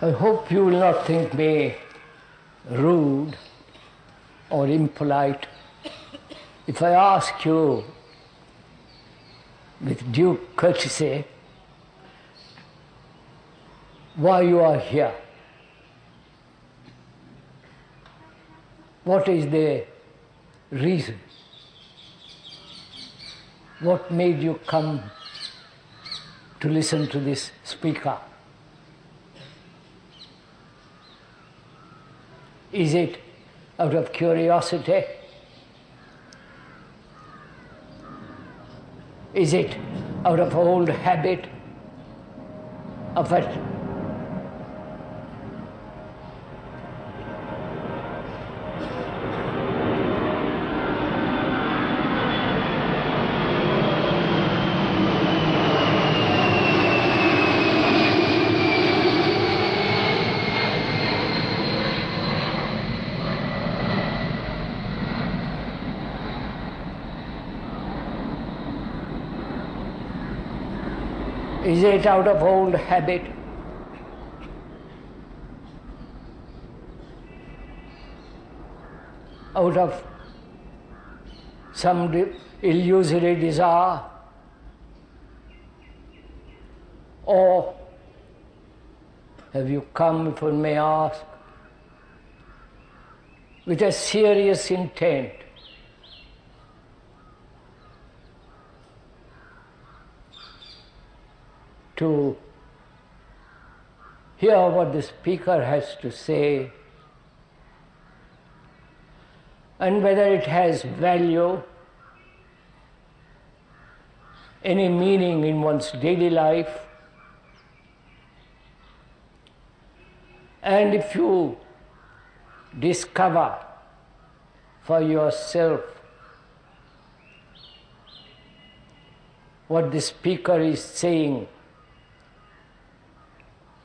I hope you will not think me rude or impolite if I ask you with due courtesy why you are here. What is the reason? What made you come to listen to this speaker? Is it out of curiosity? Is it out of old habit of it? Is it out of old habit? Out of some illusory desire? Or have you come, if one may ask, with a serious intent to hear what the speaker has to say and whether it has value, any meaning in one's daily life? And if you discover for yourself what the speaker is saying,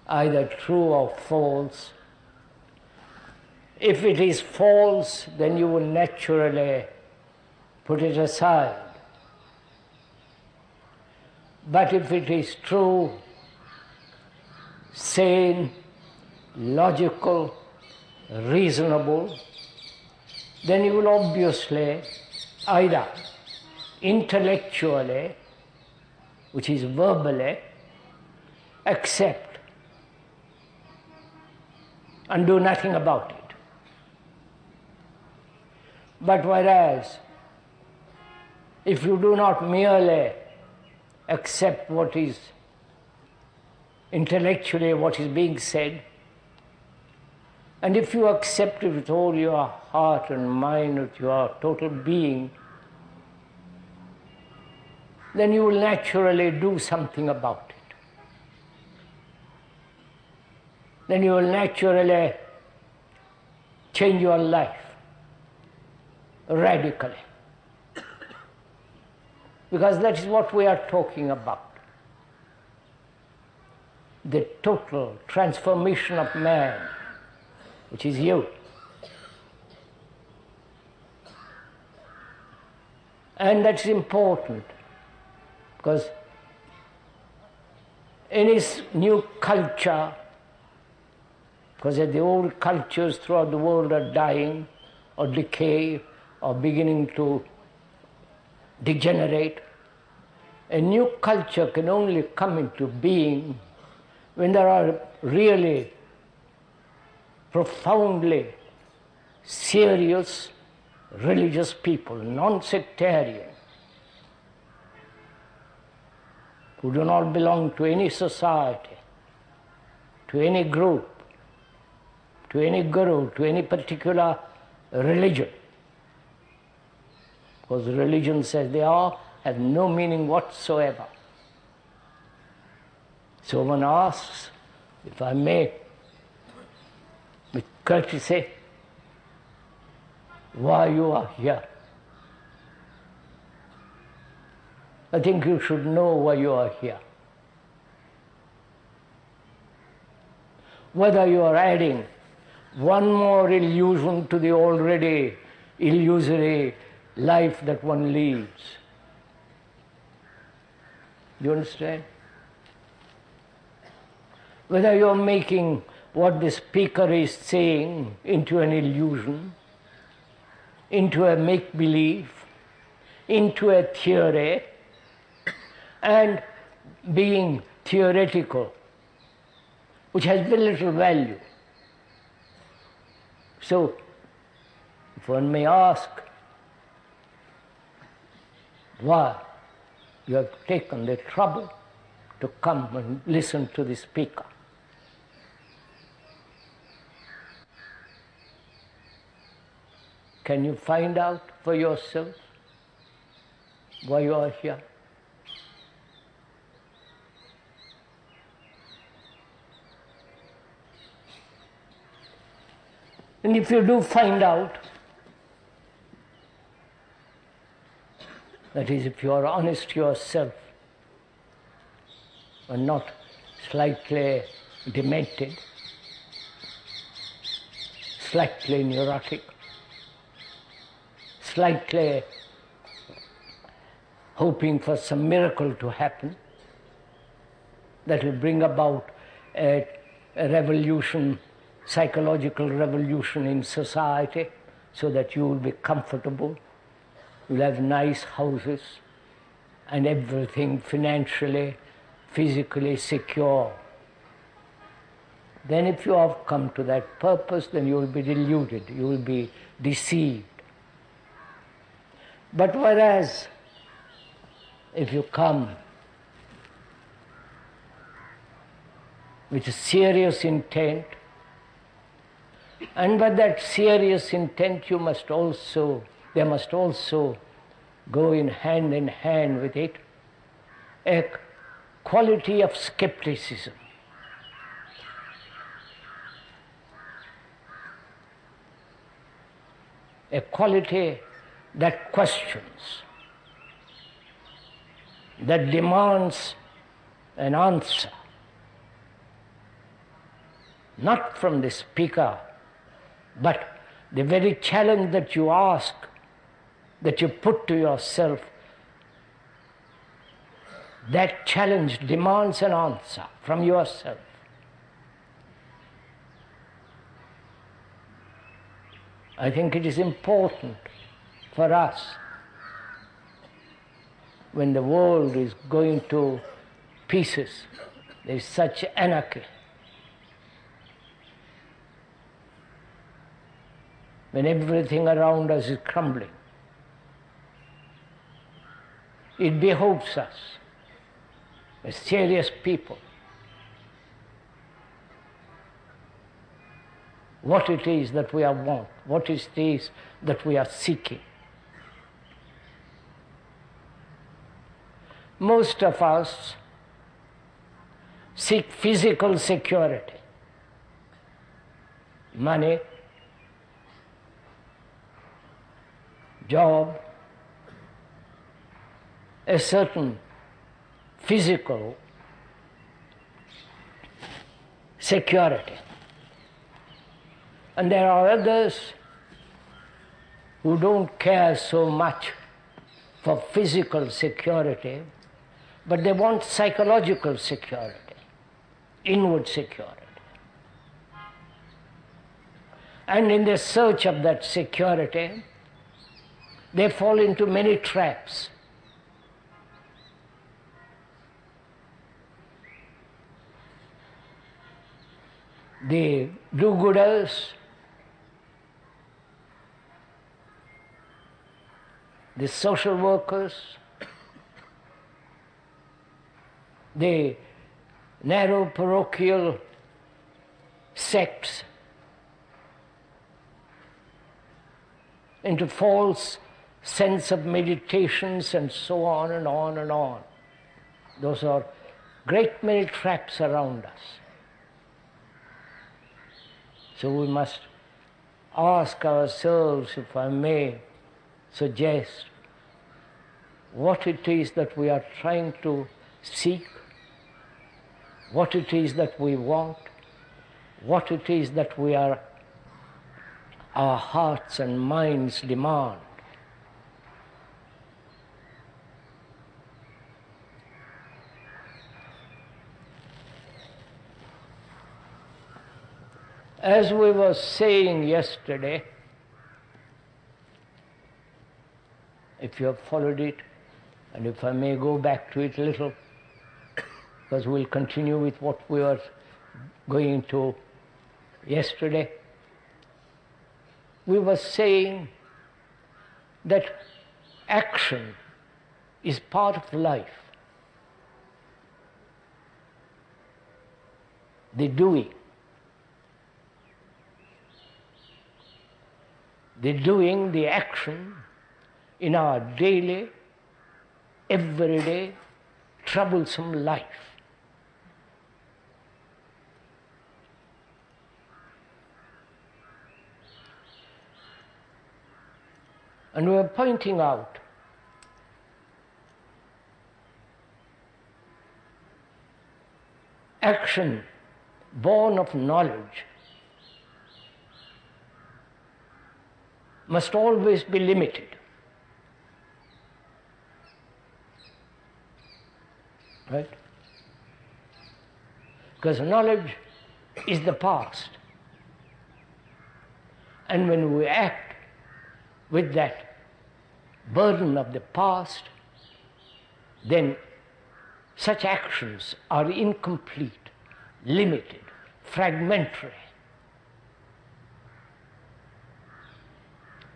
either true or false. If it is false, then you will naturally put it aside. But if it is true, sane, logical, reasonable, then you will obviously either intellectually, which is verbally, accept and do nothing about it. But whereas, if you do not merely accept what is intellectually what is being said, and if you accept it with all your heart and mind, with your total being, then you will naturally do something about it. Then you will naturally change your life radically. Because that is what we are talking about. The total transformation of man, which is you. And that's important, because any new culture, because the old cultures throughout the world are dying or decay or beginning to degenerate. A new culture can only come into being when there are really profoundly serious religious people, non-sectarian, who do not belong to any society, to any group, to any guru, to any particular religion. Because religion says they all have no meaning whatsoever. So one asks, if I may, with courtesy, why you are here. I think you should know why you are here. Whether you are adding one more illusion to the already illusory life that one leads. Do you understand? Whether you are making what the speaker is saying into an illusion, into a make-believe, into a theory, and being theoretical, which has very little value. So, if one may ask, why you have taken the trouble to come and listen to the speaker? Can you find out for yourself why you are here? And if you do find out, that is, if you are honest to yourself and not slightly demented, slightly neurotic, slightly hoping for some miracle to happen that will bring about a revolution, psychological revolution in society, so that you will be comfortable, you'll have nice houses and everything financially, physically secure. Then if you have come to that purpose, then you will be deluded, you will be deceived. But whereas if you come with a serious intent, and by that serious intent there must also go in hand with it a quality of skepticism. A quality that questions, that demands an answer, not from the speaker, but the very challenge that you ask, that you put to yourself, that challenge demands an answer from yourself. I think it is important for us, when the world is going to pieces, there is such anarchy, when everything around us is crumbling, it behoves us, as serious people, what it is that we want, what it is that we are seeking. Most of us seek physical security, money, job, a certain physical security. And there are others who don't care so much for physical security, but they want psychological security, inward security. And in the search of that security, they fall into many traps. The do-gooders, the social workers, the narrow parochial sects, into false sense of meditations and so on and on and on. Those are great many traps around us. So we must ask ourselves, if I may suggest, what it is that we are trying to seek, what it is that we want, what it is that our hearts and minds demand. As we were saying yesterday, if you have followed it, and if I may go back to it a little, because we'll continue with what we were going to yesterday, we were saying that action is part of life. The doing. The action in our daily, everyday, troublesome life. And we are pointing out action born of knowledge must always be limited. Right? Because knowledge is the past. And when we act with that burden of the past, then such actions are incomplete, limited, fragmentary.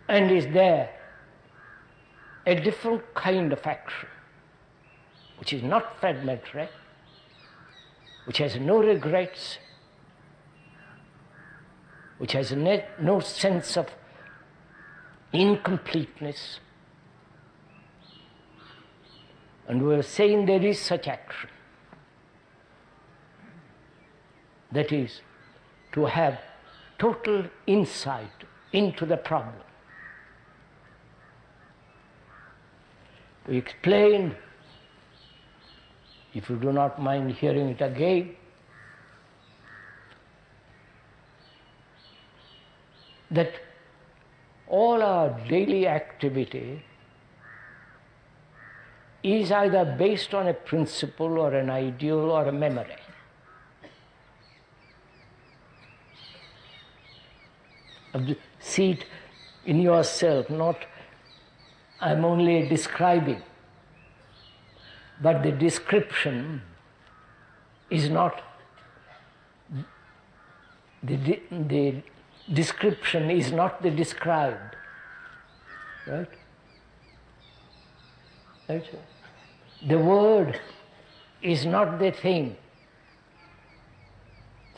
And is there a different kind of action which is not fragmentary, which has no regrets, which has no sense of incompleteness. And we are saying there is such action. That is, to have total insight into the problem. We explained, if you do not mind hearing it again, that all our daily activity is either based on a principle or an ideal or a memory. See it in yourself, not I'm only describing, but the description is not, the description is not the described, right? Right? The word is not the thing.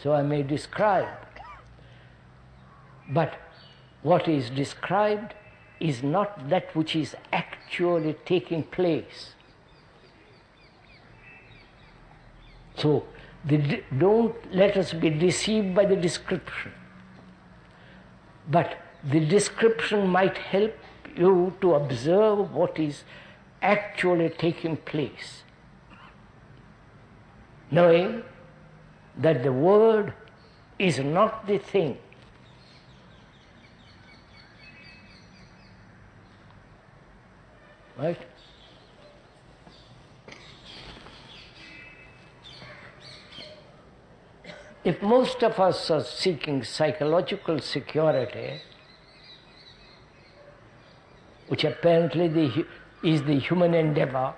So I may describe, but what is described is not that which is actually taking place. So don't let us be deceived by the description. But the description might help you to observe what is actually taking place, knowing that the word is not the thing. Right? If most of us are seeking psychological security, which apparently is the human endeavor,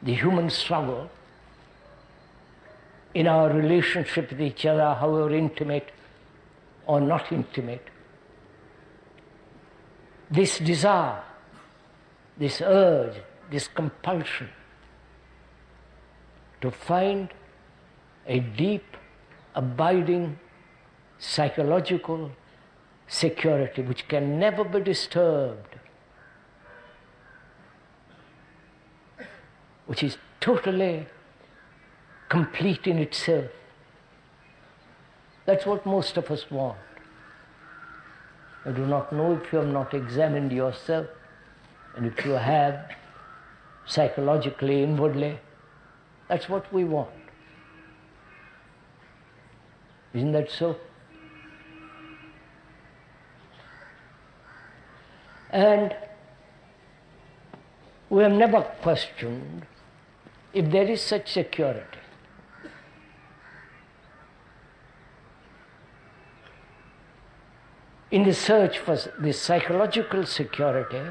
the human struggle, in our relationship with each other, however intimate or not intimate, this desire, this urge, this compulsion to find a deep, abiding psychological security which can never be disturbed, which is totally complete in itself. That's what most of us want. I do not know if you have not examined yourself, and if you have, psychologically, inwardly, that's what we want. Isn't that so? And we have never questioned if there is such security. in the search for this psychological security,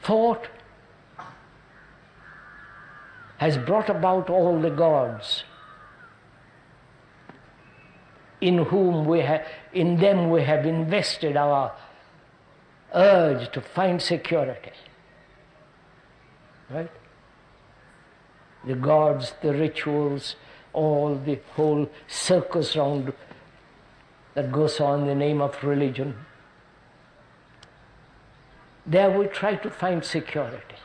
thought has brought about all the gods in them we have invested our urge to find security. Right? The gods, the rituals, all the whole circus round that goes on in the name of religion. There we try to find security.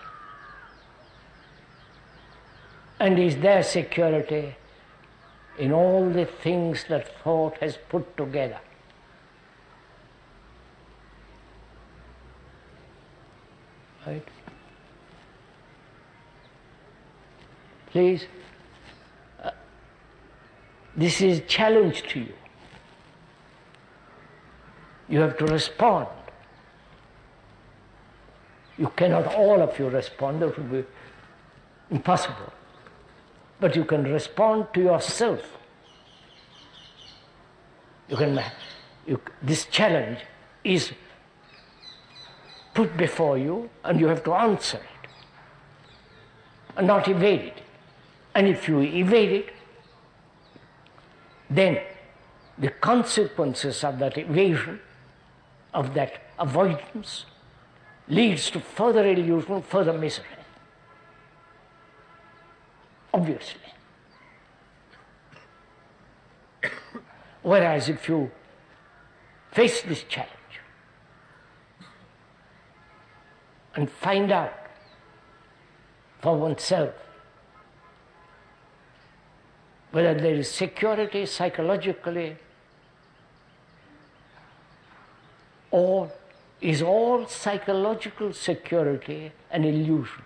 And is there security in all the things that thought has put together? Right? Please, this is a challenge to you. You have to respond. You cannot all of you respond, that would be impossible. But you can respond to yourself. This challenge is put before you and you have to answer it and not evade it. And if you evade it, then the consequences of that evasion, of that avoidance, leads to further illusion, further misery. Obviously. Whereas if you face this challenge and find out for oneself whether there is security psychologically, or is all psychological security an illusion?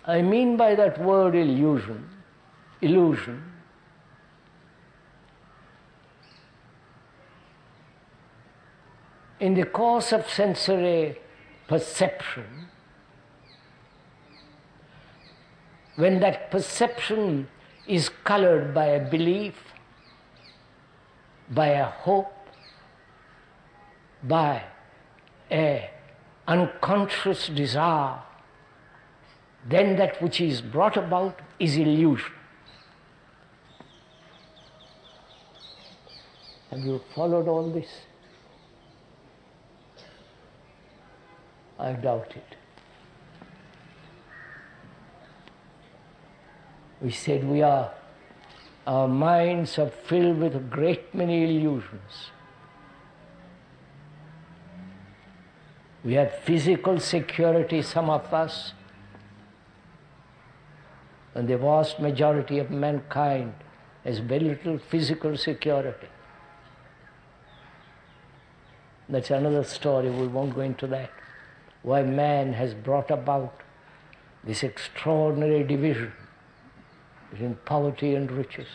I mean by that word illusion, in the course of sensory perception, when that perception is colored by a belief, by a hope, by an unconscious desire, then that which is brought about is illusion. Have you followed all this? I doubt it. We said our minds are filled with a great many illusions. We have physical security, some of us, and the vast majority of mankind has very little physical security. That's another story, we won't go into that. Why man has brought about this extraordinary division between poverty and riches.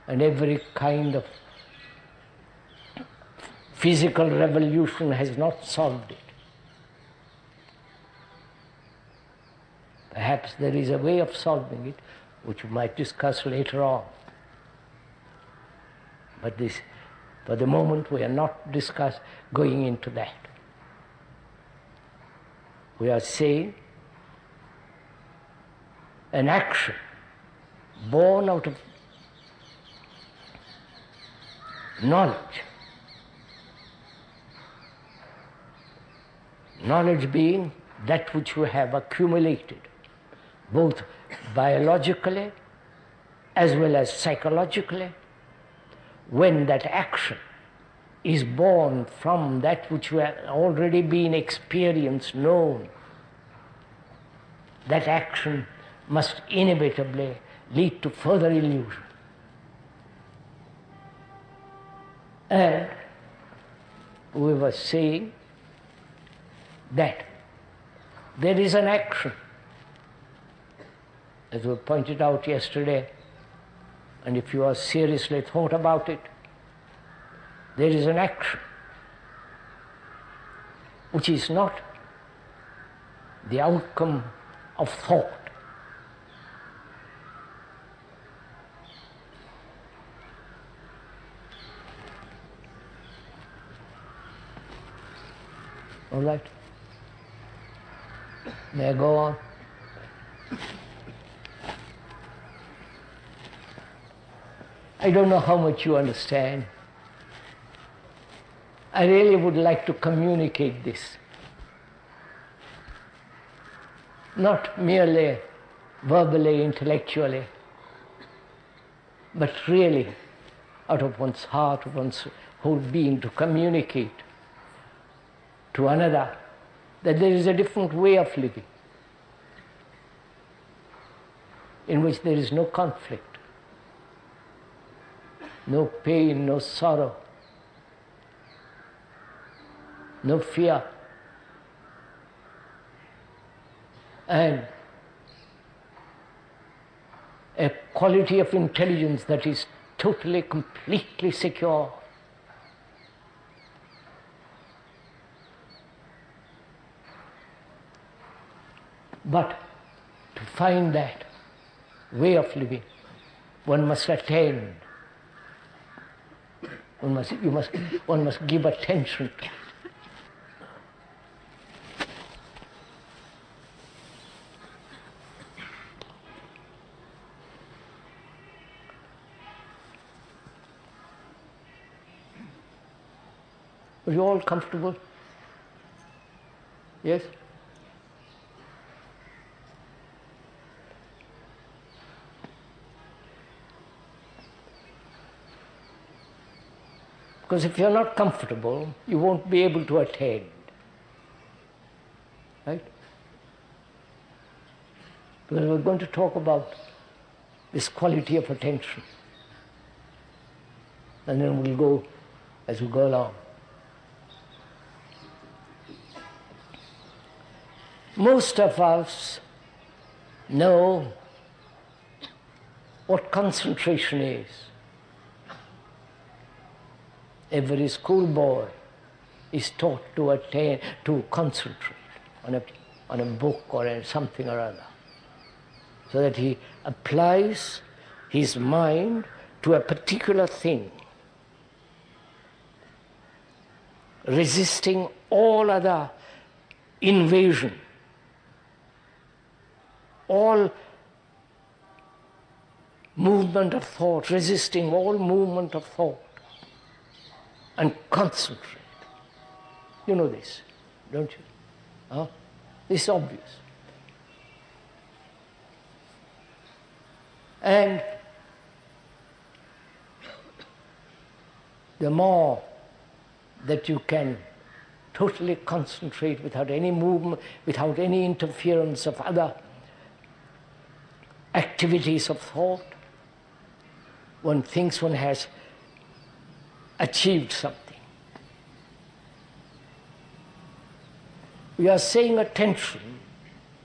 And every kind of physical revolution has not solved it. Perhaps there is a way of solving it, which we might discuss later on. But this, for the moment, we are not going into that. We are saying an action born out of knowledge. Knowledge being that which we have accumulated, both biologically as well as psychologically, when that action is born from that which we have already been experienced, known, that action must inevitably lead to further illusion. And we were saying that there is an action, as we pointed out yesterday, and if you are seriously thought about it, there is an action which is not the outcome of thought. All right? May I go on? I don't know how much you understand. I really would like to communicate this. Not merely verbally, intellectually, but really out of one's heart, one's whole being, to communicate to another that there is a different way of living in which there is no conflict, no pain, no sorrow, no fear, and a quality of intelligence that is totally, completely secure. But to find that way of living, one must attend. One must give attention to it. Are you all comfortable? Yes? Because if you're not comfortable, you won't be able to attend. Right? Because we're going to talk about this quality of attention. And then we'll go as we go along. Most of us know what concentration is. Every schoolboy is taught to concentrate on a book or something or other, so that he applies his mind to a particular thing, resisting all other invasion, all movement of thought, resisting all movement of thought, and concentrate. You know this, don't you? Huh? This is obvious. And the more that you can totally concentrate without any movement, without any interference of other activities of thought, one thinks one has achieved something. We are saying attention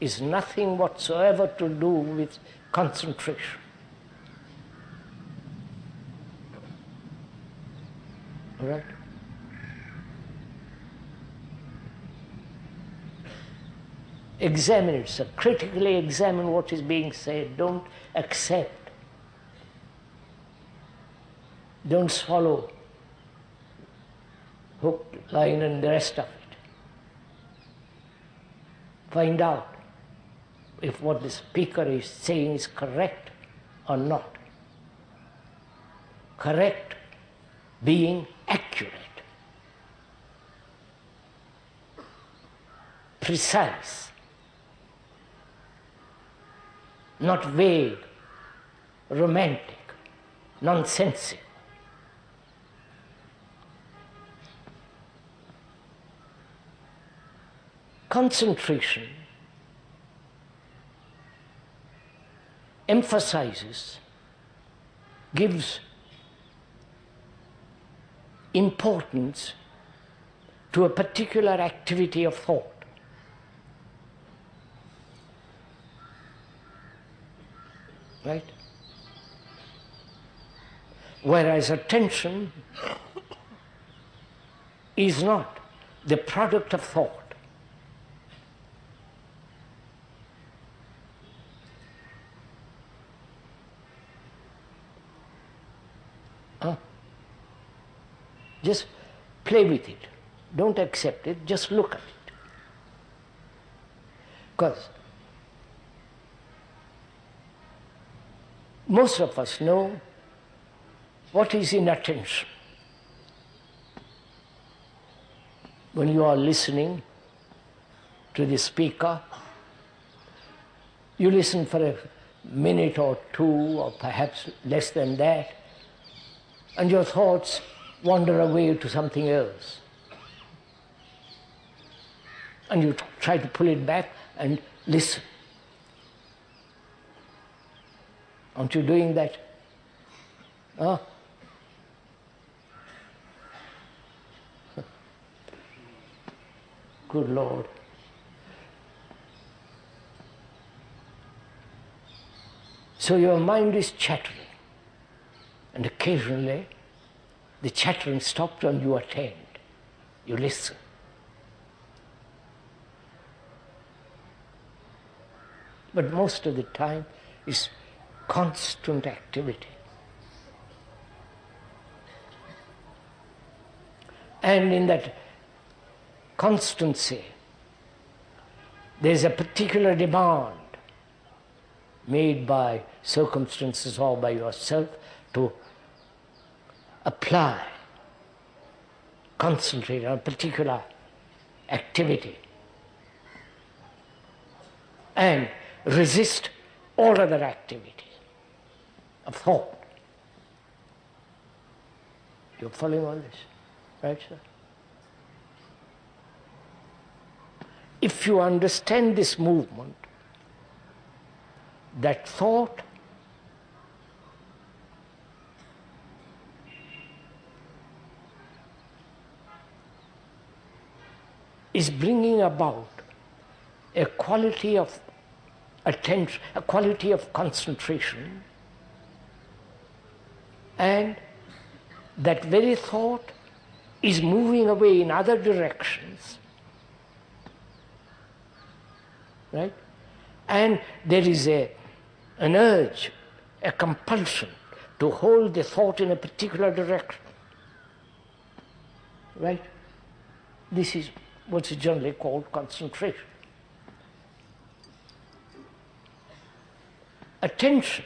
is nothing whatsoever to do with concentration. All right? Examine it, sir. Critically examine what is being said. Don't accept. Don't swallow hook, line, and the rest of it. Find out if what the speaker is saying is correct or not. Correct being accurate, precise, not vague, romantic, nonsensical. Concentration emphasizes, gives importance to a particular activity of thought. Right? Whereas attention is not the product of thought. play with it. Don't accept it, just look at it. Because most of us know what is inattention. When you are listening to the speaker, you listen for a minute or two, or perhaps less than that, and your thoughts wander away to something else. And you try to pull it back and listen. Aren't you doing that? Huh? Good Lord. So your mind is chattering, and occasionally the chattering stops and you attend, you listen. But most of the time is constant activity. And in that constancy, there's a particular demand made by circumstances or by yourself to apply, concentrate on a particular activity and resist all other activities of thought. You're following all this, right, sir? If you understand this movement, that thought is bringing about a quality of attention, a quality of concentration, and that very thought is moving away in other directions, right? And there is an urge, a compulsion to hold the thought in a particular direction, right? This is what's generally called concentration. Attention,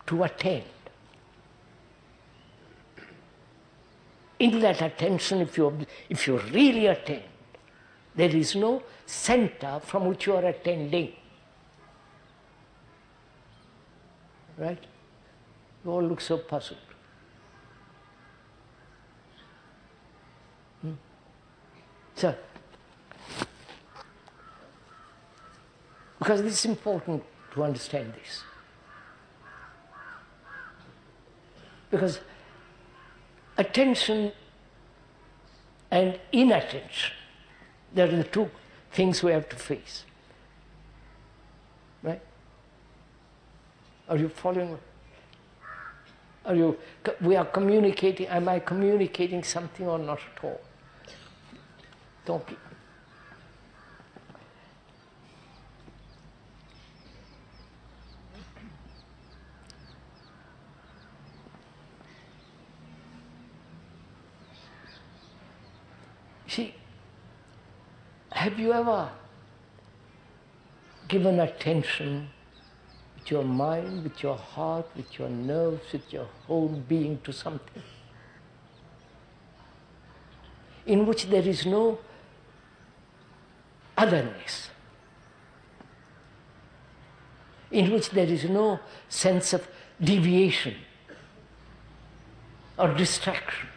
to attend. In that attention, if you really attend, there is no center from which you are attending. Right? You all look so puzzled. So, because it's important to understand this. Because attention and inattention, they are the two things we have to face. Right? Are you following? We are communicating, am I communicating something or not at all? Don't be. See, have you ever given attention with your mind, with your heart, with your nerves, with your whole being to something in which there is no otherness, in which there is no sense of deviation or distraction?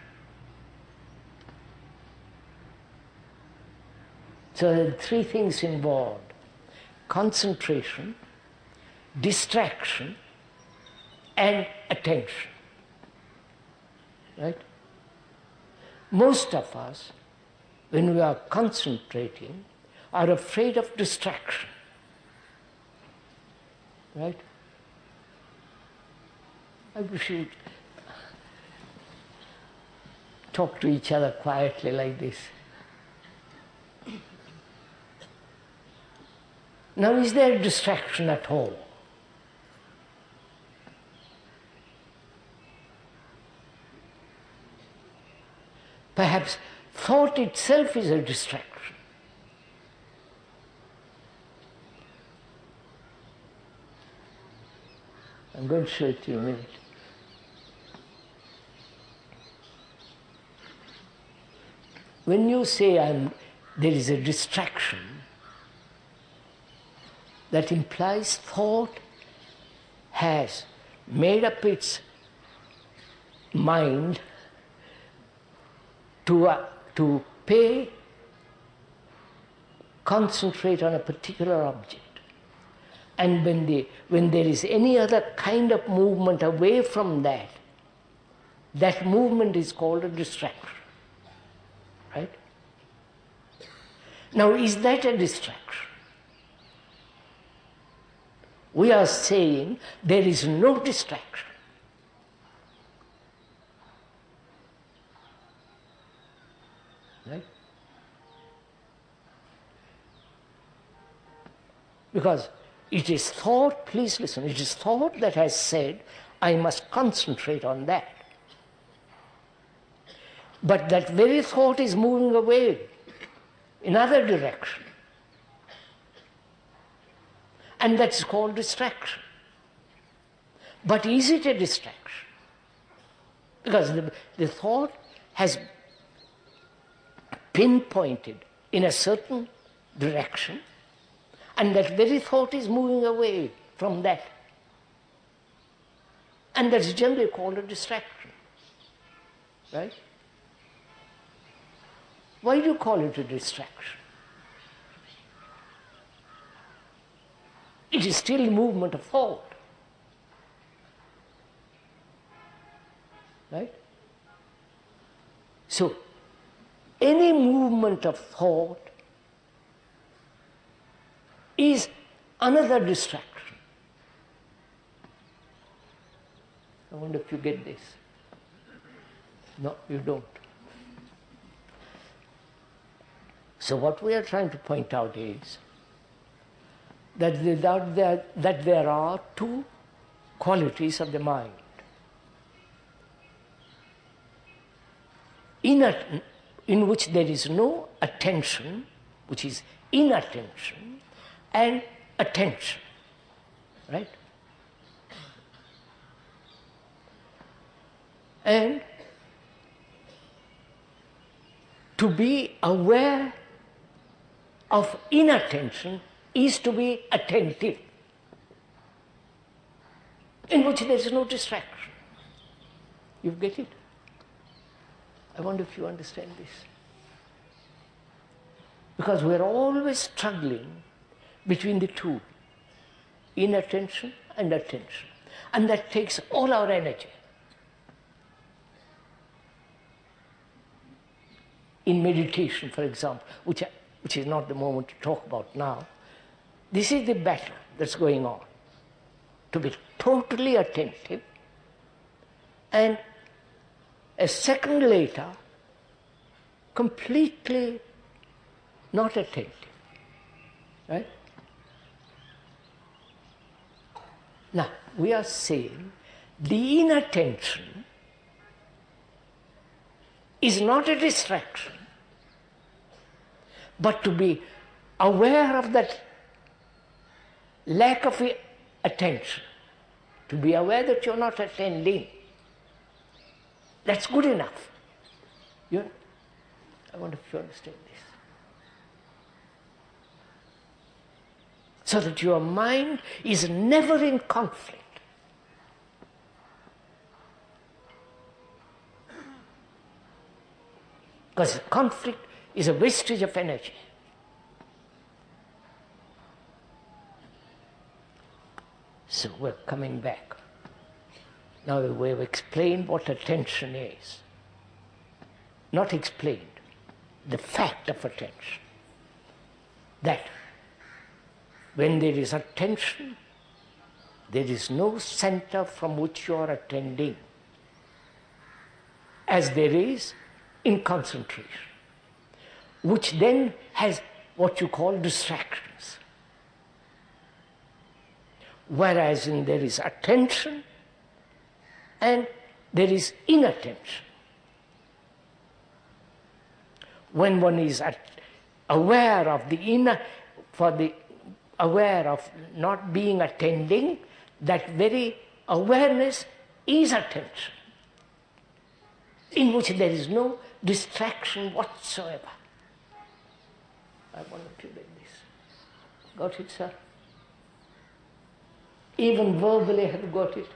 So there are three things involved: concentration, distraction, and attention. Right? Most of us, when we are concentrating, are afraid of distraction. Right? I wish you'd talk to each other quietly like this. Now, is there distraction at all? Perhaps thought itself is a distraction. I'm going to show it to you in a minute. When you say there is a distraction, that implies thought has made up its mind to concentrate on a particular object. And when there is any other kind of movement away from that, that movement is called a distraction. Right? Now, is that a distraction? We are saying there is no distraction. Right? Because it is thought, please listen, it is thought that has said, I must concentrate on that. But that very thought is moving away in other direction. And that's called distraction. But is it a distraction? Because the thought has pinpointed in a certain direction, and that very thought is moving away from that. And that's generally called a distraction. Right? Why do you call it a distraction? It is still movement of thought. Right? So, any movement of thought is another distraction. I wonder if you get this. No, you don't. So what we are trying to point out is that there are two qualities of the mind. In which there is no attention, which is inattention, and attention. Right? And to be aware of inattention is to be attentive, in which there is no distraction. You get it? I wonder if you understand this. Because we're always struggling between the two, inattention and attention. And that takes all our energy. In meditation, for example, which is not the moment to talk about now, this is the battle that's going on. To be totally attentive, and a second later, completely not attentive. Right? Now, we are saying the inattention is not a distraction, but to be aware of that lack of attention, to be aware that you're not attending, that's good enough. I wonder if you understand this. So that your mind is never in conflict. Because conflict is a wastage of energy. So we're coming back. Now we have explained what attention is. Not explained, the fact of attention. That when there is attention, there is no center from which you are attending, as there is in concentration, which then has what you call distractions. Whereas there is attention and there is inattention. when one is aware of the inner, aware of not being attending, that very awareness is attention, in which there is no distraction whatsoever. I wanted to make this. Got it, sir? Even verbally have got it.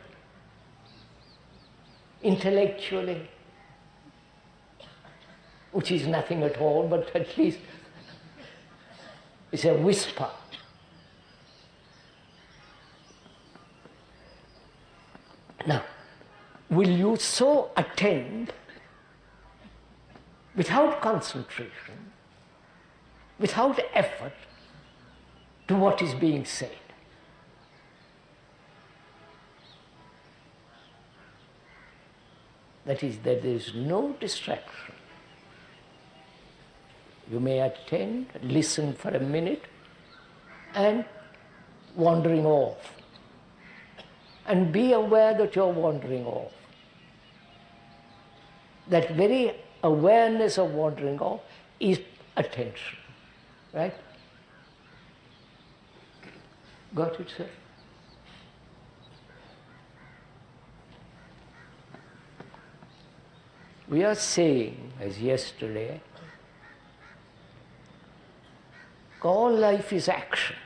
Intellectually, which is nothing at all, but at least it's a whisper. Now, will you so attend without concentration, without effort, to what is being said? That is, that there is no distraction. You may attend, listen for a minute, and wandering off. And be aware that you're wandering off. That very awareness of wandering off is attention. Right? Got it, sir? We are saying, as yesterday, all life is action.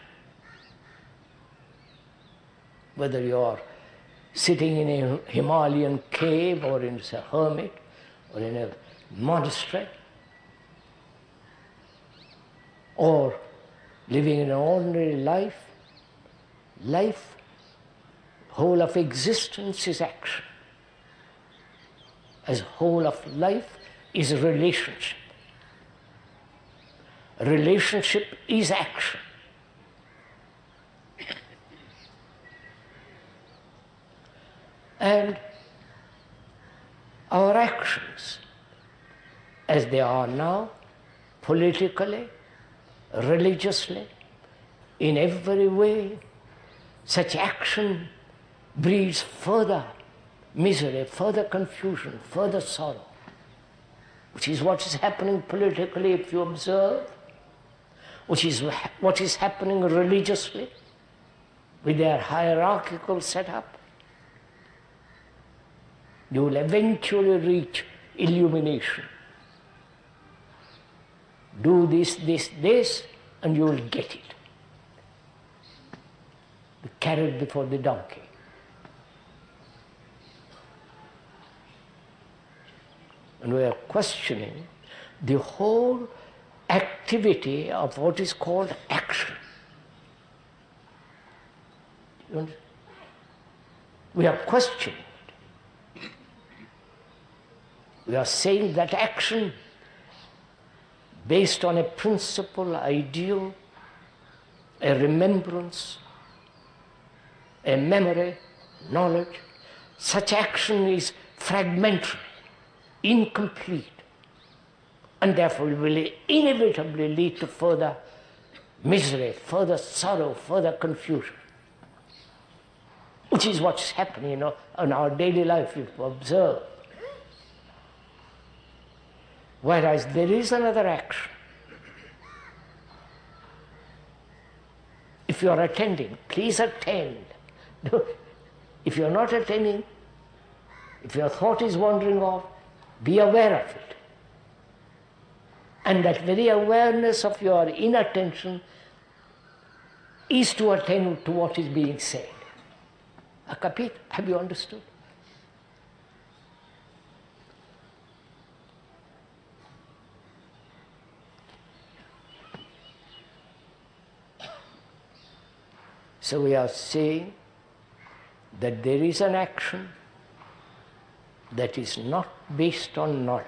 Whether you are sitting in a Himalayan cave or in a hermit or in a monastery or living in an ordinary life, whole of existence is action. As whole of life is a relationship. A relationship is action. And our actions, as they are now, politically, religiously, in every way, such action breeds further misery, further confusion, further sorrow, which is what is happening politically if you observe, which is what is happening religiously with their hierarchical setup. You will eventually reach illumination. Do this, this, this, and you will get it. The carrot before the donkey. And we are questioning the whole activity of what is called action. We are questioning it. We are saying that action based on a principle, ideal, a remembrance, a memory, knowledge, such action is fragmentary, incomplete, and therefore will inevitably lead to further misery, further sorrow, further confusion, which is what's happening in our daily life, if you observe. Whereas there is another action. If you are attending, please attend. If you are not attending, if your thought is wandering off, be aware of it. And that very awareness of your inattention is to attend to what is being said. Capite? Have you understood? So we are saying that there is an action that is not based on knowledge.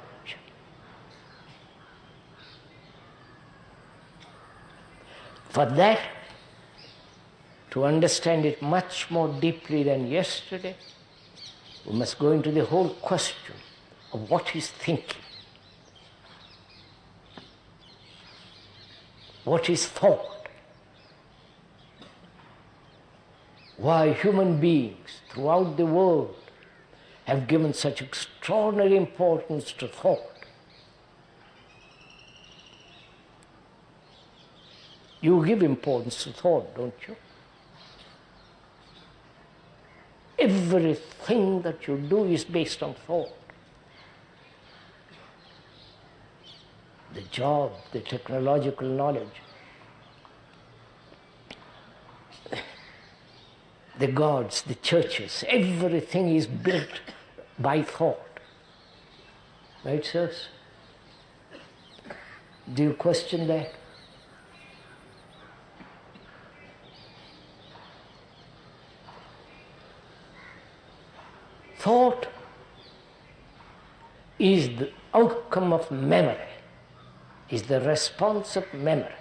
For that, to understand it much more deeply than yesterday, we must go into the whole question of what is thinking. What is thought? Why human beings throughout the world have given such extraordinary importance to thought. You give importance to thought, don't you? Everything that you do is based on thought. The job, the technological knowledge, the gods, the churches, everything is built by thought. Right, sirs? Do you question that? Thought is the outcome of memory, is the response of memory,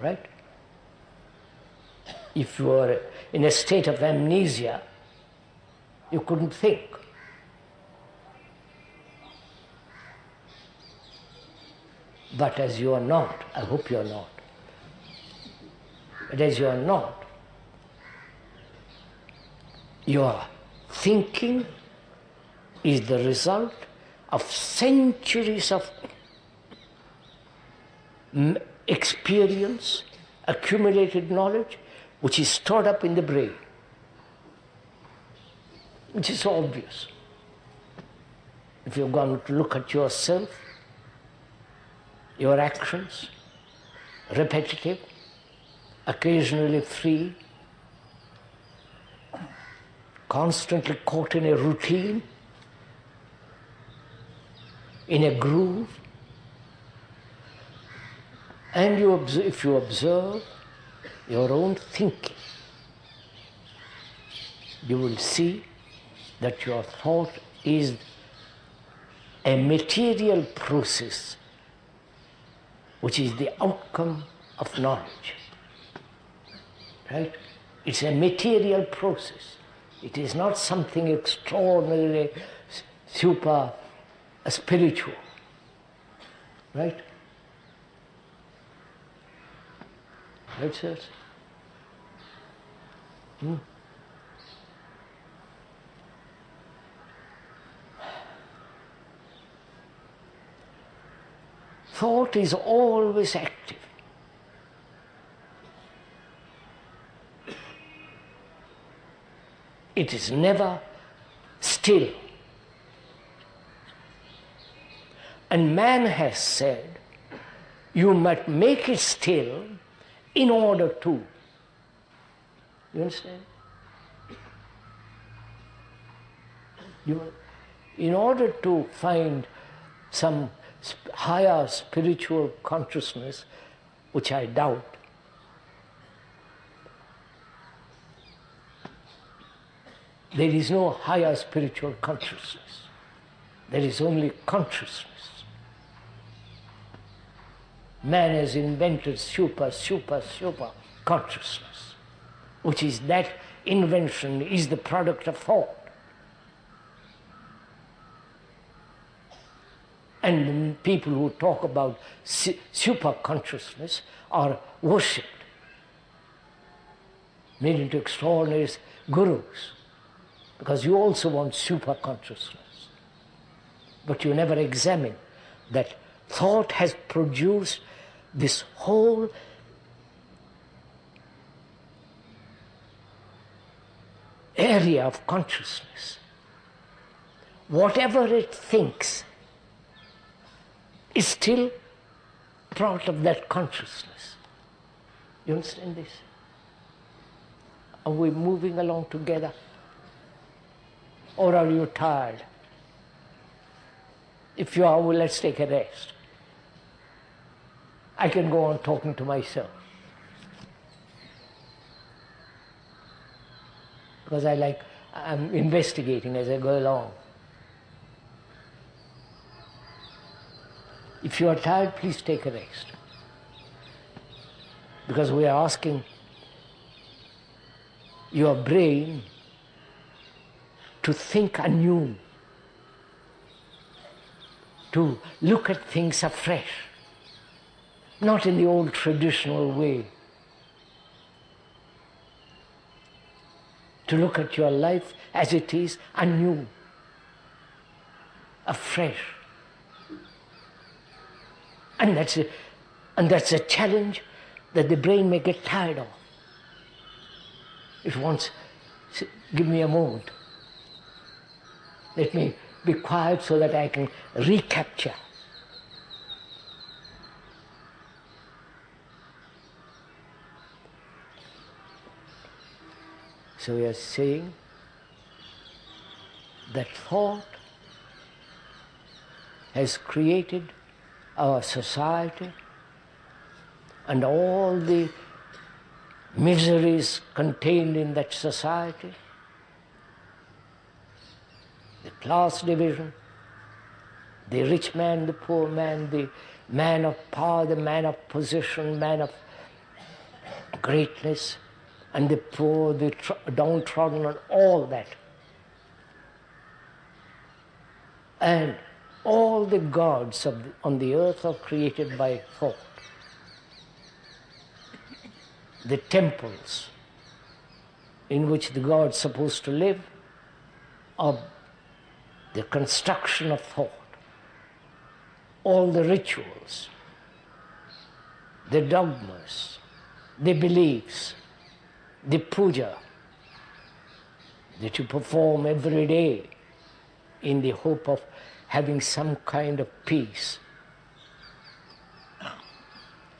right? If you were in a state of amnesia, you couldn't think. But as you are not, I hope you are not, but as you are not, your thinking is the result of centuries of experience, accumulated knowledge, which is stored up in the brain, which is obvious. If you're going to look at yourself, your actions, repetitive, occasionally free, constantly caught in a routine, in a groove, and if you observe your own thinking, you will see that your thought is a material process which is the outcome of knowledge. Right? It's a material process. It is not something extraordinarily super spiritual. Right? Right, sirs? Thought is always active. It is never still. And man has said, you must make it still in order to. You understand? In order to find some higher spiritual consciousness, which I doubt, there is no higher spiritual consciousness. There is only consciousness. Man has invented super consciousness, which is that invention is the product of thought. And the people who talk about super consciousness are worshipped, made into extraordinary gurus, because you also want super consciousness. But you never examine that thought has produced this whole area of consciousness. Whatever it thinks is still part of that consciousness. You understand this? Are we moving along together? Or are you tired? If you are, well, let's take a rest. I can go on talking to myself. Because I'm investigating as I go along. If you are tired, please take a rest. Because we are asking your brain to think anew, to look at things afresh, not in the old traditional way. To look at your life as it is anew, afresh. And that's a challenge that the brain may get tired of. It wants, give me a moment. Let me be quiet so that I can recapture. So we are saying that thought has created our society and all the miseries contained in that society, the class division, the rich man, the poor man, the man of power, the man of position, man of greatness, and the poor, the downtrodden, and all that. And all the gods on the earth are created by thought. The temples in which the gods are supposed to live are the construction of thought. All the rituals, the dogmas, the beliefs, the puja that you perform every day in the hope of having some kind of peace,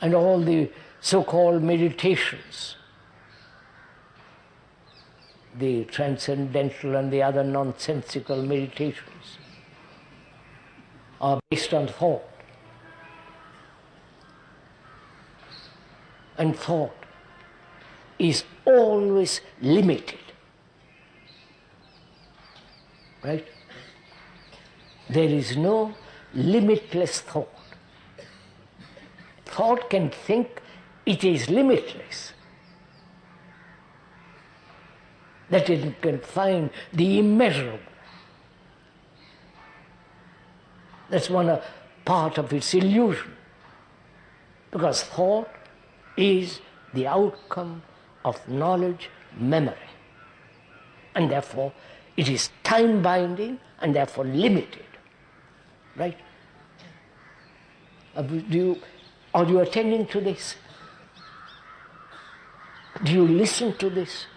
and all the so-called meditations, the transcendental and the other nonsensical meditations, are based on thought. And thought is always limited. Right? There is no limitless thought. Thought can think it is limitless, that it can find the immeasurable. That's one part of its illusion, because thought is the outcome of knowledge, memory, and therefore it is time-binding and therefore limited. Right? Are you attending to this? Do you listen to this?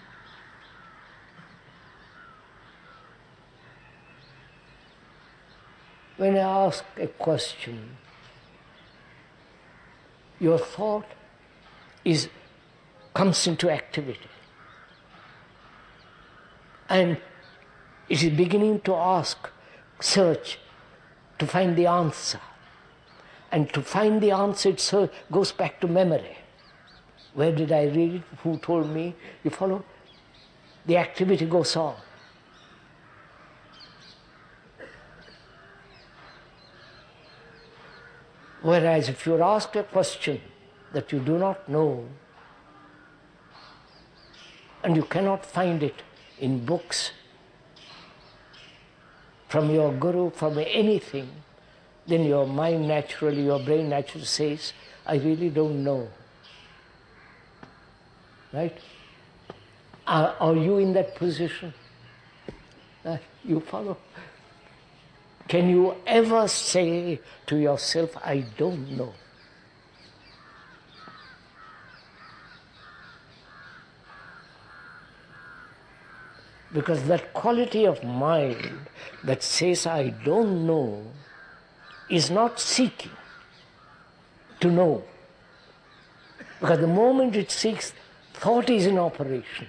When I ask a question, your thought comes into activity. And it is beginning to ask, search, to find the answer. And to find the answer, it goes back to memory. Where did I read it? Who told me? You follow? The activity goes on. Whereas if you are asked a question that you do not know, and you cannot find it in books, from your guru, from anything, then your mind naturally, your brain naturally says, I really don't know. Right? Are you in that position? You follow? Can you ever say to yourself, I don't know? Because that quality of mind that says, I don't know, is not seeking to know. Because the moment it seeks, thought is in operation.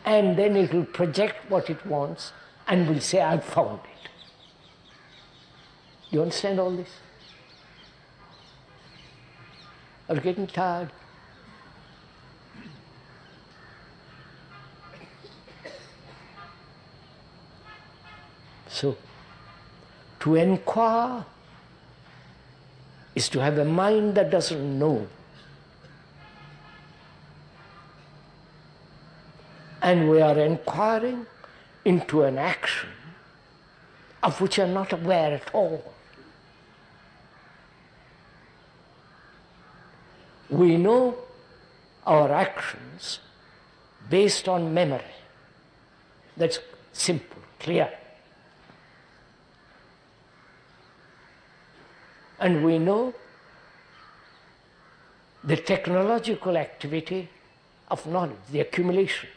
And then it will project what it wants and will say, I've found it. Do you understand all this? Are you getting tired? So, to inquire is to have a mind that doesn't know. And we are inquiring into an action of which we are not aware at all. We know our actions based on memory. That's simple, clear. And we know the technological activity of knowledge, the accumulation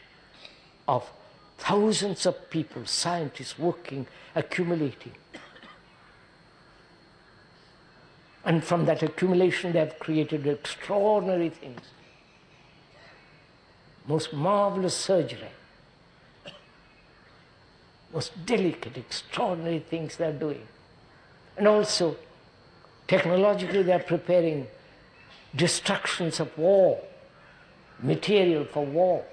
of thousands of people, scientists working, accumulating. And from that accumulation they have created extraordinary things. Most marvelous surgery. Most delicate, extraordinary things they are doing. And also, technologically they are preparing destructions of war, material for war.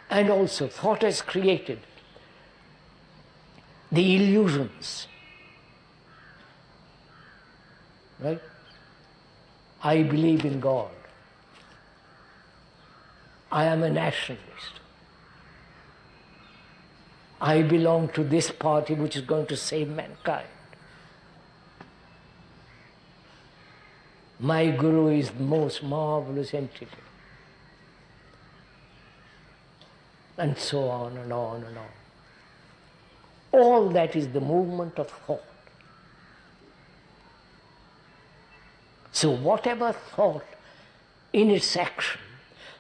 And also, thought has created the illusions. Right? I believe in God. I am a nationalist. I belong to this party which is going to save mankind. My Guru is the most marvelous entity. And so on and on and on. All that is the movement of thought. So whatever thought in its action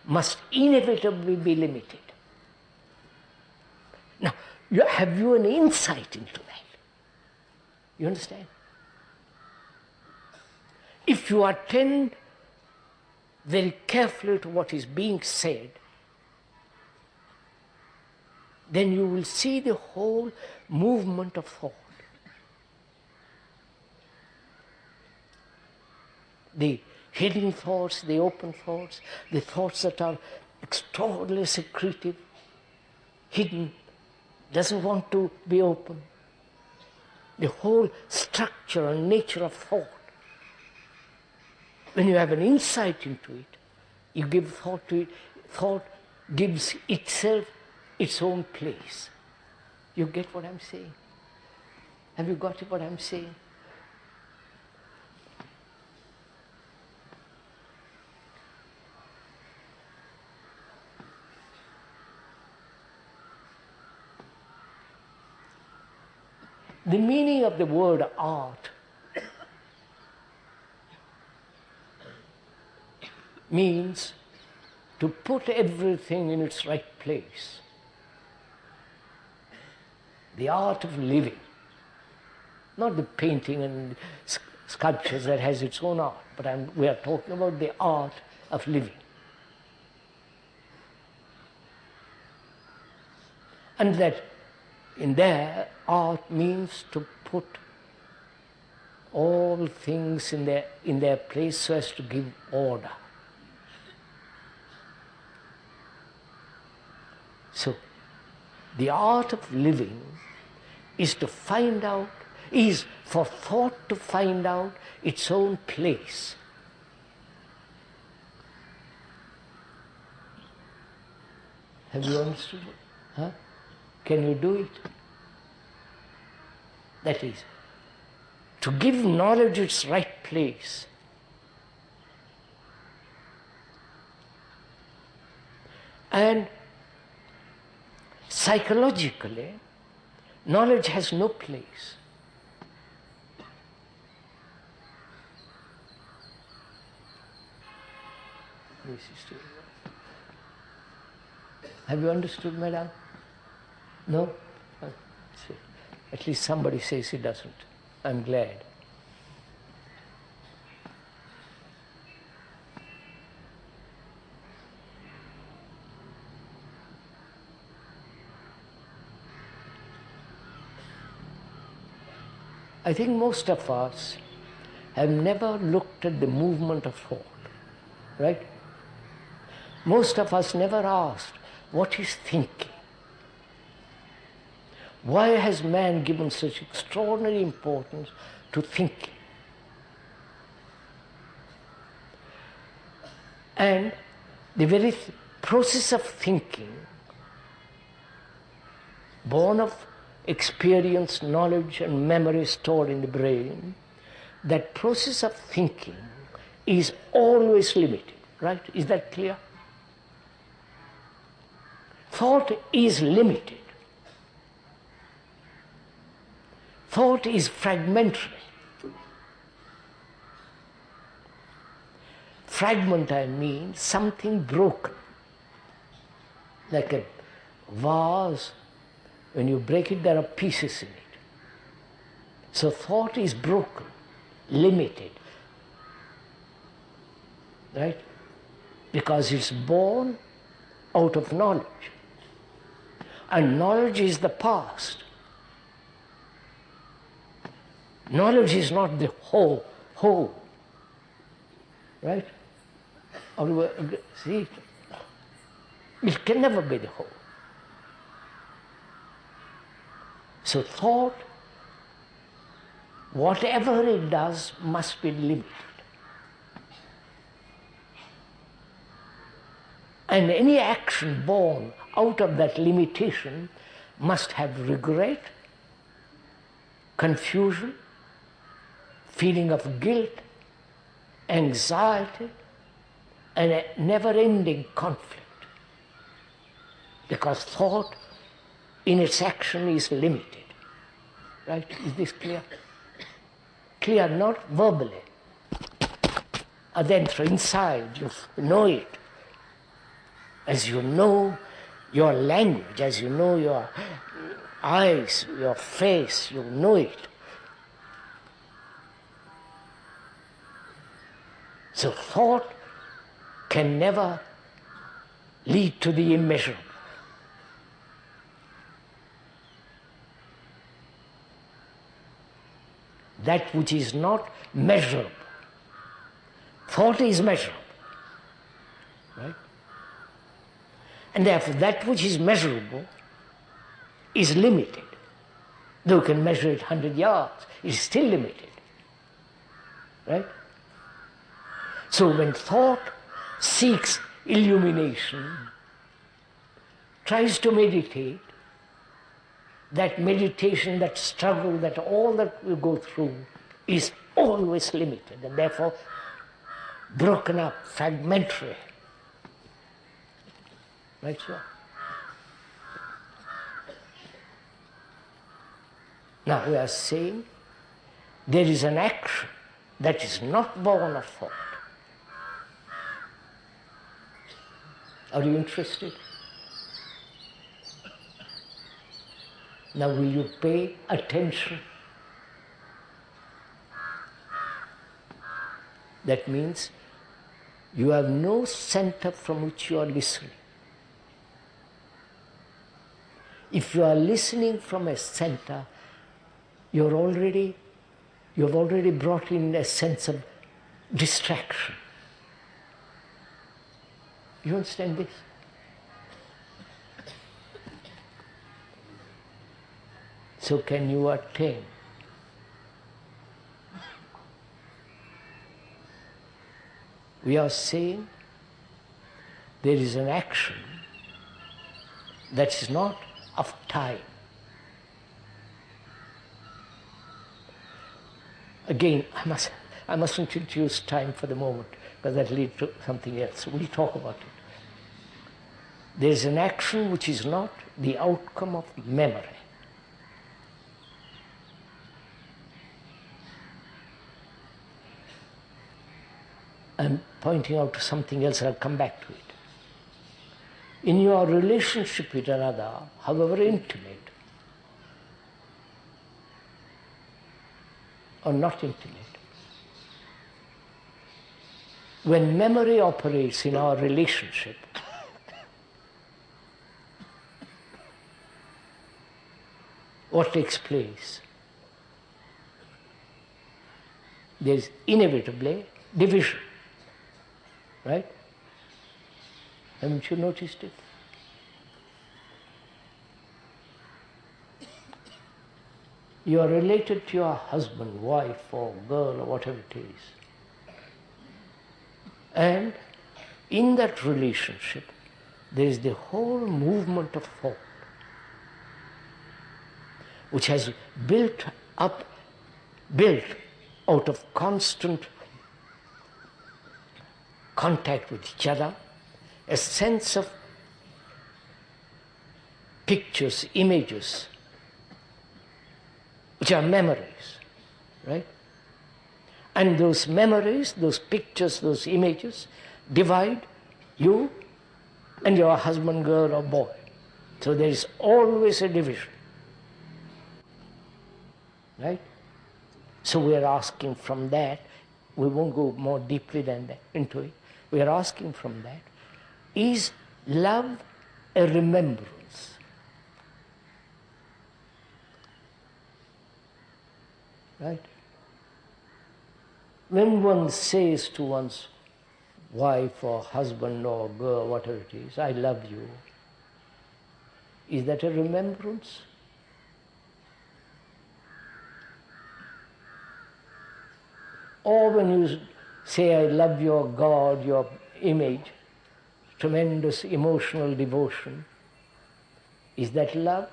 must inevitably be limited. Now, have you an insight into that? You understand? If you attend very carefully to what is being said, then you will see the whole movement of thought. The hidden thoughts, the open thoughts, the thoughts that are extraordinarily secretive, hidden, doesn't want to be open. The whole structure and nature of thought. When you have an insight into it, you give thought to it, thought gives itself its own place. You get what I'm saying? Have you got what I'm saying? The meaning of the word art means to put everything in its right place. The art of living, not the painting and sculptures that has its own art, but we are talking about the art of living. And that in there, art means to put all things in their place so as to give order. So, the art of living is to find out, is for thought to find out its own place. Have you understood it? Huh? Can you do it? That is, to give knowledge its right place. And psychologically, knowledge has no place. Have you understood, madam? No? At least somebody says he doesn't. I'm glad. I think most of us have never looked at the movement of thought, right? Most of us never asked, what is thinking? Why has man given such extraordinary importance to thinking? And the very process of thinking, born of experience, knowledge and memory stored in the brain, that process of thinking is always limited, right? Is that clear? Thought is limited. Thought is fragmentary. fragment, I mean something broken. Like a vase, when you break it, there are pieces in it. So thought is broken, limited, right? Because it's born out of knowledge. And knowledge is the past. Knowledge is not the whole, right? See, it can never be the whole. So thought, whatever it does, must be limited. And any action born out of that limitation must have regret, confusion, feeling of guilt, anxiety, and a never-ending conflict. Because thought in its action is limited. Right? Is this clear? Clear, not verbally. And then through inside, you know it. As you know your language, as you know your eyes, your face, you know it. So thought can never lead to the immeasurable. That which is not measurable. Thought is measurable. Right? And therefore that which is measurable is limited. Though you can measure it 100 yards, it is still limited. Right? So when thought seeks illumination, tries to meditate, that meditation, that struggle, that all that we go through is always limited and therefore broken up, fragmentary. Right, sir? Now we are saying there is an action that is not born of thought. Are you interested? Now will you pay attention? That means you have no center from which you are listening. If you are listening from a center, you've already brought in a sense of distraction. You understand this? So can you attain? We are saying there is an action that is not of time. Again, I mustn't introduce time for the moment because that leads to something else. We'll talk about it. There is an action which is not the outcome of memory. I'm pointing out to something else, I'll come back to it. In your relationship with another, however intimate or not intimate, when memory operates in our relationship, what takes place? There is inevitably division. Right? Haven't you noticed it? You are related to your husband, wife, or girl, or whatever it is. And in that relationship, there is the whole movement of thought, which has built out of constant contact with each other, a sense of pictures, images, which are memories, right? And those memories, those pictures, those images divide you and your husband, girl or boy. So there is always a division. Right? So we are asking from that, we won't go more deeply than that into it. We are asking from that, is love a remembrance? Right? When one says to one's wife or husband or girl, whatever it is, I love you, is that a remembrance? Or when you say, I love your God, your image, tremendous emotional devotion, is that love?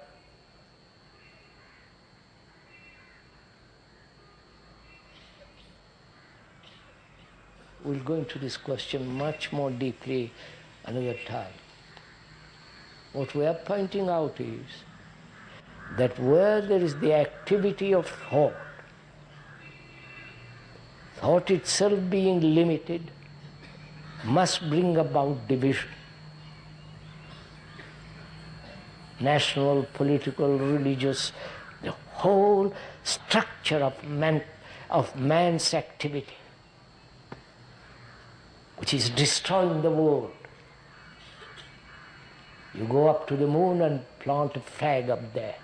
We'll go into this question much more deeply another time. What we are pointing out is that where there is the activity of thought, thought itself being limited must bring about division. National, political, religious, the whole structure of man's activity, which is destroying the world. You go up to the moon and plant a flag up there.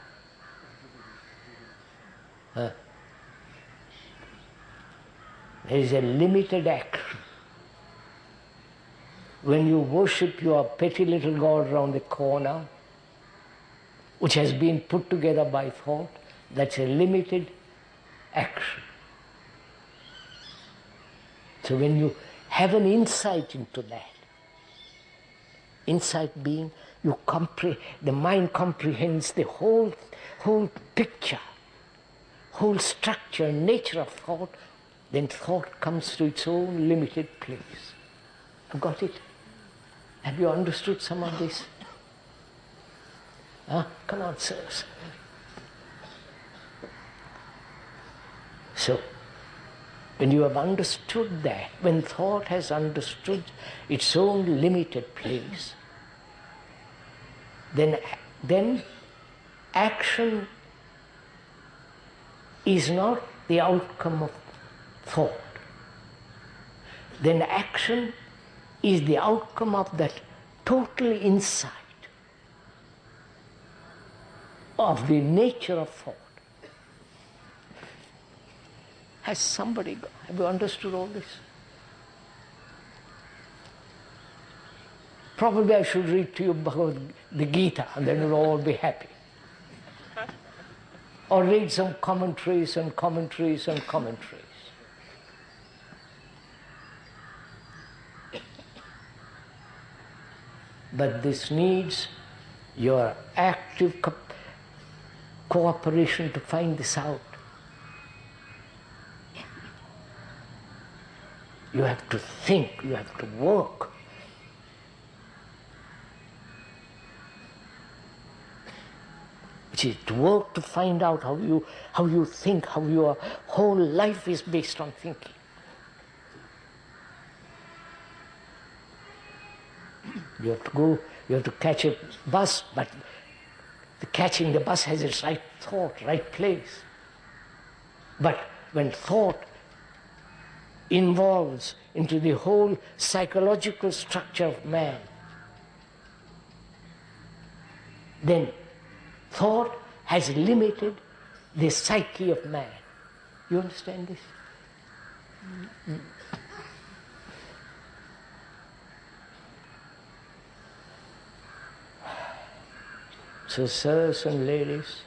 There is a limited action. When you worship your petty little God around the corner, which has been put together by thought, that's a limited action. So when you have an insight into that, insight being the mind comprehends the whole picture, whole structure, nature of thought, then thought comes to its own limited place. You got it? Have you understood some of this? Come on, sirs. So, when you have understood that, when thought has understood its own limited place, then action is not the outcome of thought. Then action is the outcome of that total insight of the nature of thought. Have you understood all this? Probably I should read to you the Gita and then you'll all be happy. Or read some commentaries and commentaries and commentaries. But this needs your active cooperation to find this out. You have to think, you have to work. Which is to work to find out how you think, how your whole life is based on thinking. You have to catch a bus, but catching the bus has its right thought, right place. But when thought involves into the whole psychological structure of man, then thought has limited the psyche of man. You understand this? Mm-hmm. So, sirs and ladies,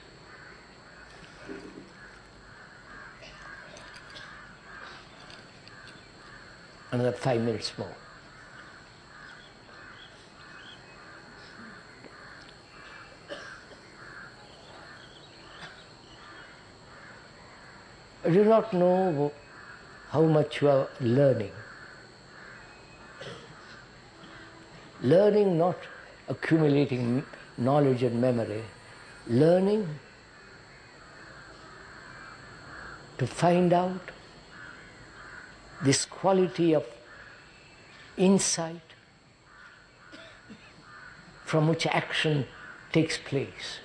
another 5 minutes more. I do not know how much you are learning. Learning, not accumulating knowledge and memory. Learning to find out this quality of insight from which action takes place.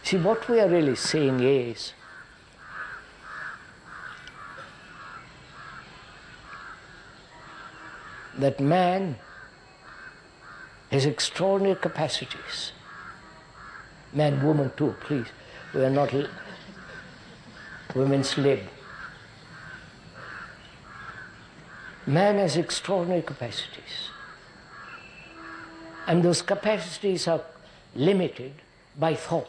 See, what we are really saying is that man has extraordinary capacities. Man, woman too, please. We are not women's lib. Man has extraordinary capacities. And those capacities are limited by thought.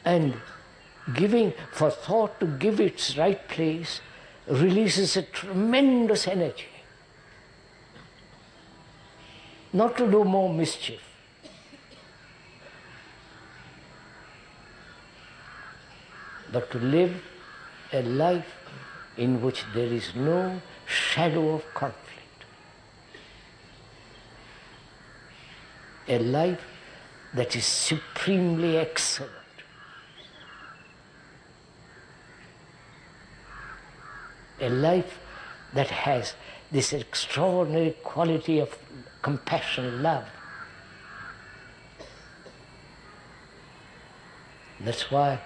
And for thought to give its right place releases a tremendous energy. Not to do more mischief, but to live a life in which there is no shadow of conflict. A life that is supremely excellent. A life that has this extraordinary quality of compassion, love. That's why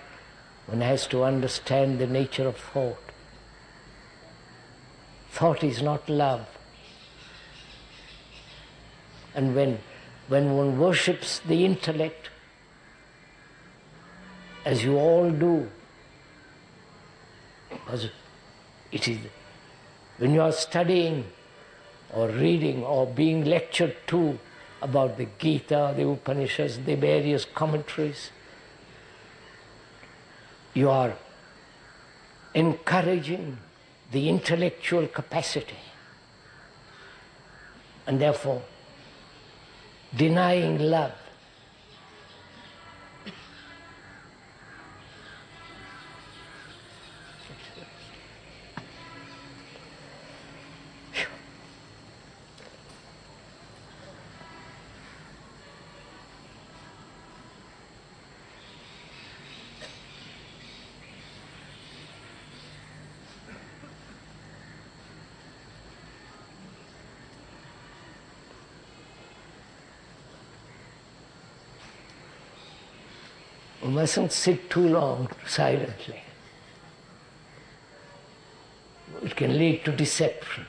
one has to understand the nature of thought. Thought is not love. And when one worships the intellect, as you all do, because it is when you are studying or reading or being lectured to about the Gita, the Upanishads, the various commentaries, you are encouraging the intellectual capacity and therefore denying love. We mustn't sit too long silently. It can lead to deception.